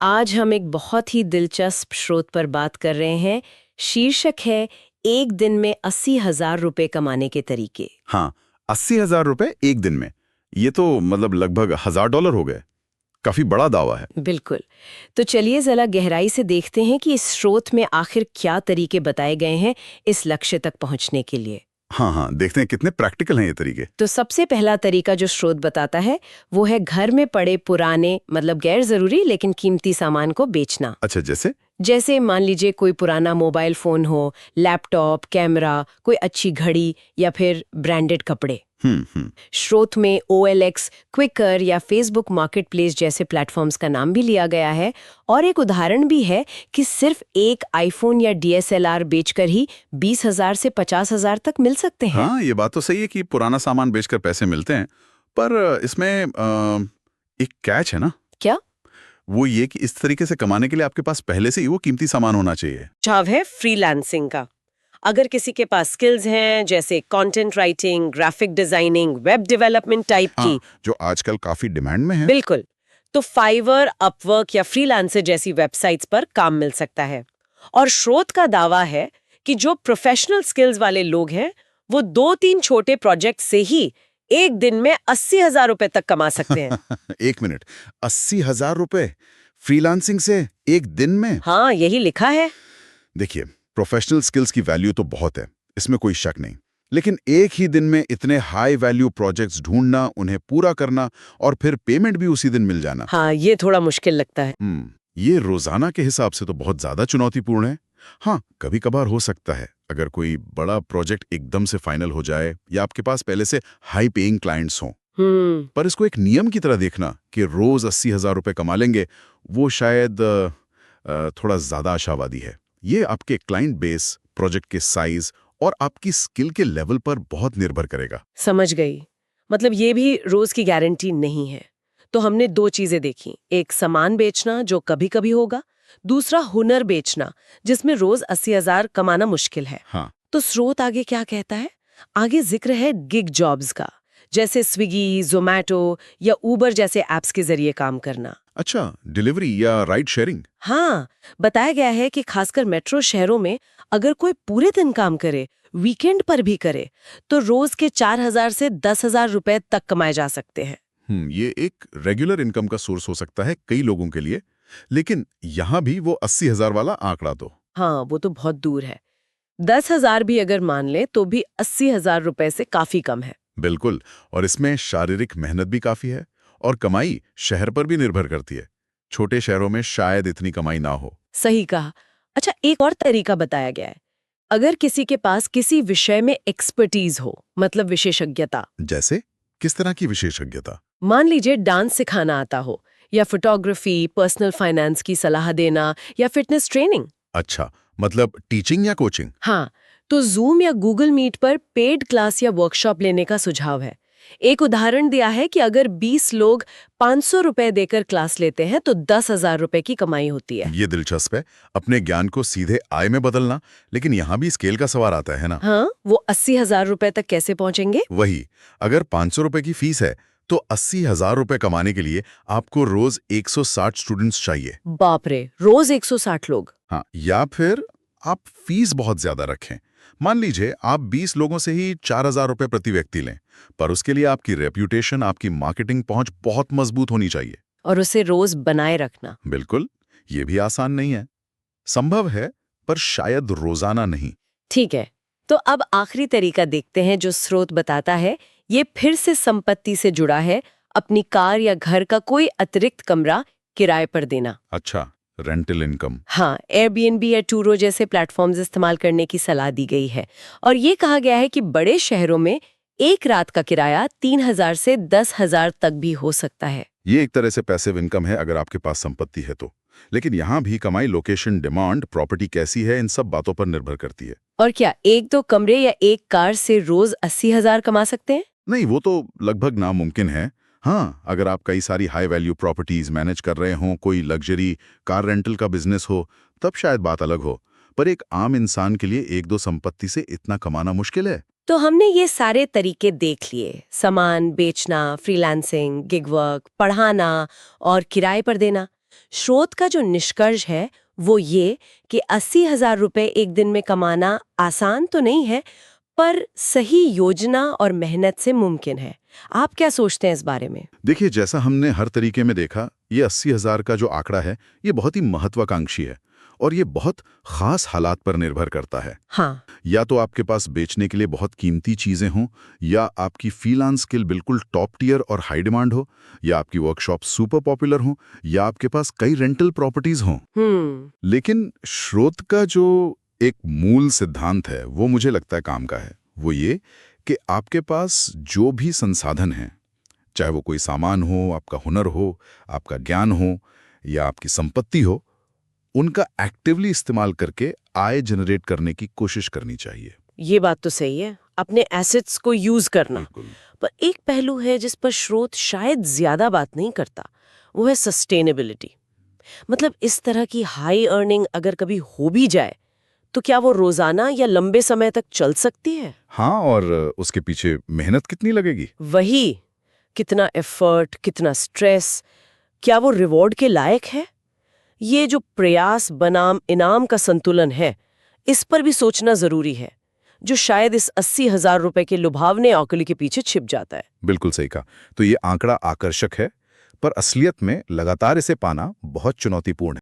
आज हम एक बहुत ही दिलचस्प स्रोत पर बात कर रहे हैं। शीर्षक है एक दिन में 80,000 रुपए कमाने के तरीके। हाँ, 80,000 रुपए एक दिन में। ये तो मतलब लगभग $1,000 हो गए। काफी बड़ा दावा है। बिल्कुल। तो चलिए जरा गहराई से देखते हैं कि इस स्रोत में आखिर क्या तरीके बताए गए हैं इस लक्ष्य तक पहुंचने के लिए। हाँ, देखते हैं कितने प्रैक्टिकल हैं ये तरीके। तो सबसे पहला तरीका जो स्रोत बताता है वो है घर में पड़े पुराने मतलब गैर जरूरी लेकिन कीमती सामान को बेचना। अच्छा, जैसे मान लीजिए कोई पुराना मोबाइल फोन हो, लैपटॉप, कैमरा, कोई अच्छी घड़ी या फिर ब्रांडेड कपड़े। स्रोत में OLX, क्विकर या फेसबुक मार्केटप्लेस जैसे प्लेटफॉर्म्स का नाम भी लिया गया है और एक उदाहरण भी है कि सिर्फ एक आईफोन या DSLR बेचकर ही 20,000 से 50,000 तक मिल सकते हैं। हाँ, ये बात तो सही है कि पुराना सामान बेचकर पैसे मिलते हैं, पर इसमें एक कैच है ना। क्या? वो ये कि इस तरीके से कमाने के लिए आपके पास पहले से ही वो कीमती सामान होना चाहिए। चाव है फ्रीलांसिंग का। अगर किसी के पास स्किल्स हैं जैसे content writing, graphic designing, web development type की, जो आजकल काफी डिमांड में है। बिल्कुल, तो फाइवर, अपवर्क या फ्रीलांसर जैसी वेबसाइट्स पर काम मिल सकता है। और स्रोत का दावा है कि जो प्रोफेशनल स्किल्स वाले लोग हैं वो 2-3 छोटे प्रोजेक्ट से ही एक दिन में 80,000 रुपए तक कमा सकते हैं। एक मिनट, 80,000 रुपए फ्रीलांसिंग से एक दिन में? हाँ, यही लिखा है। देखिए, प्रोफेशनल स्किल्स की वैल्यू तो बहुत है, इसमें कोई शक नहीं। लेकिन एक ही दिन में इतने हाई वैल्यू प्रोजेक्ट्स ढूंढना, उन्हें पूरा करना और फिर पेमेंट भी उसी दिन मिल जाना, हाँ, ये थोड़ा मुश्किल लगता है। ये रोजाना के हिसाब से तो बहुत ज्यादा चुनौतीपूर्ण है। हाँ, कभी कभार हो सकता है अगर कोई बड़ा प्रोजेक्ट एकदम से फाइनल हो जाए या आपके पास पहले से हाई पेइंग क्लाइंट्स हों। पर इसको एक नियम की तरह देखना कि रोज 80,000 रुपए कमा लेंगे, वो शायद थोड़ा ज्यादा आशावादी है। ये आपके क्लाइंट बेस, प्रोजेक्ट के साइज और आपकी स्किल के लेवल पर बहुत निर्भर करेगा। समझ गई। मतलब ये भी रोज की गारंटी नहीं है। तो हमने 2 चीजें देखी, एक सामान बेचना जो कभी-कभी होगा, दूसरा हुनर बेचना जिसमें रोज 80,000 कमाना मुश्किल है। हाँ, तो स्रोत आगे क्या कहता है? आगे जिक्र है गिग जॉब्स का, जैसे स्विगी, जोमैटो या उबर जैसे एप्स के जरिए काम करना। अच्छा, डिलीवरी या राइड शेयरिंग। हाँ, बताया गया है कि खासकर मेट्रो शहरों में अगर कोई पूरे दिन काम करे, वीकेंड पर भी करे, तो रोज के 4,000 से 10,000 रुपए तक कमाए जा सकते हैं। ये एक रेगुलर इनकम का सोर्स हो सकता है कई लोगों के लिए, लेकिन यहाँ भी वो 80,000 वाला आंकड़ा तो। हाँ, वो तो बहुत दूर है। 10,000 भी अगर मान ले तो भी 80,000 रुपए से काफी कम है। बिल्कुल, और इसमें शारीरिक मेहनत भी काफी है और कमाई शहर पर भी निर्भर करती है। छोटे शहरों में शायद इतनी कमाई ना हो। सही कहा। अच्छा, एक और तरीका बताया गया है। अगर किसी के पास किसी विषय में एक्सपर्टीज हो, मतलब विशेषज्ञता। जैसे किस तरह की विशेषज्ञता? मान लीजिए डांस सिखाना आता हो या फोटोग्राफी, पर्सनल फाइनेंस की सलाह देना या फिटनेस ट्रेनिंग। अच्छा, मतलब टीचिंग या कोचिंग? हाँ, तो जूम या गूगल मीट पर पेड क्लास या वर्कशॉप लेने का सुझाव है। एक उदाहरण दिया है कि अगर 20 लोग 500 रुपए देकर क्लास लेते हैं तो 10,000 रुपए की कमाई होती है। ये दिलचस्प है, अपने ज्ञान को सीधे आय में बदलना। लेकिन यहाँ भी स्केल का सवाल आता है ना। हाँ, वो 80,000 रुपए तक कैसे पहुंचेंगे? वही, अगर 500 रुपए की फीस है तो 80,000 रुपए कमाने के लिए आपको रोज 160 स्टूडेंट्स चाहिए। बाप रे, रोज 160 लोग? हाँ, या फिर आप फीस बहुत ज्यादा रखें। मान लीजिए आप 20 लोगों से ही 4,000 रुपए प्रति व्यक्ति लें, पर उसके लिए आपकी रेप्यूटेशन, आपकी मार्केटिंग पहुंच बहुत मजबूत होनी चाहिए। और उसे रोज बनाए रखना। बिल्कुल, ये भी आसान नहीं है। संभव है, पर शायद रोजाना नहीं। ठीक है, तो अब आखिरी तरीका देखते हैं जो स्रोत बताता है। ये फिर से संपत्ति से जुड़ा है, अपनी कार या घर का कोई अतिरिक्त कमरा किराए पर देना। अच्छा, रेंटल इनकम। हाँ, एयरबीएनबी या टूरो जैसे प्लेटफॉर्म्स इस्तेमाल करने की सलाह दी गई है। और ये कहा गया है कि बड़े शहरों में एक रात का किराया 3,000 से 10,000 तक भी हो सकता है। ये एक तरह से पैसिव इनकम है अगर आपके पास संपत्ति है तो। लेकिन यहाँ भी कमाई लोकेशन, डिमांड, प्रॉपर्टी कैसी है, इन सब बातों पर निर्भर करती है। और क्या 1-2 कमरे या एक कार से रोज 80,000 कमा सकते हैं? नहीं, वो तो लगभग नामुमकिन है। हाँ, अगर आप कई सारी हाई वैल्यू प्रॉपर्टीज मैनेज कर रहे हों, कोई लग्जरी कार रेंटल का बिजनेस हो, तब शायद बात अलग हो। पर एक आम इंसान के लिए 1-2 संपत्ति से इतना कमाना मुश्किल है। तो हमने ये सारे तरीके देख लिए, सामान बेचना, फ्रीलांसिंग, गिग वर्क, पढ़ाना और किराए पर देना। स्रोत का जो निष्कर्ष है वो ये कि 80,000 रुपए एक दिन में कमाना आसान तो नहीं है, पर सही योजना और मेहनत से मुमकिन है। आप क्या सोचते हैं इस बारे में? देखिए, जैसा हमने हर तरीके में देखा, ये 80,000 का जो आंकड़ा है, ये बहुत ही महत्वाकांक्षी है और ये बहुत खास हालात पर निर्भर करता है। हाँ। या तो आपके पास बेचने के लिए बहुत कीमती चीजें हों, या आपकी फ्रीलांस स्किल बिल्कुल टॉप टियर और हाई डिमांड हो, या आपकी वर्कशॉप सुपर पॉपुलर हो, या आपके पास कई रेंटल प्रॉपर्टीज हों। लेकिन स्रोत का जो एक मूल सिद्धांत है वो मुझे लगता है काम का है। वो ये कि आपके पास जो भी संसाधन हैं, चाहे वो कोई सामान हो, आपका हुनर हो, आपका ज्ञान हो या आपकी संपत्ति हो, उनका एक्टिवली इस्तेमाल करके आय जनरेट करने की कोशिश करनी चाहिए। ये बात तो सही है, अपने एसेट्स को यूज करना। बिल्कुल। पर एक पहलू है जिस पर स्रोत शायद ज्यादा बात नहीं करता, वो है सस्टेनेबिलिटी। मतलब इस तरह की हाई अर्निंग अगर कभी हो भी जाए तो क्या वो रोजाना या लंबे समय तक चल सकती है? हाँ, और उसके पीछे मेहनत कितनी लगेगी? वही, कितना एफर्ट, कितना स्ट्रेस, क्या वो रिवॉर्ड के लायक है? ये जो प्रयास बनाम इनाम का संतुलन है, इस पर भी सोचना जरूरी है, जो शायद इस 80,000 रुपए के लुभावने आंकड़े के पीछे छिप जाता है। बिल्कुल सही कहा। तो ये आंकड़ा आकर्षक है, पर असलियत में लगातार इसे पाना बहुत चुनौतीपूर्ण है।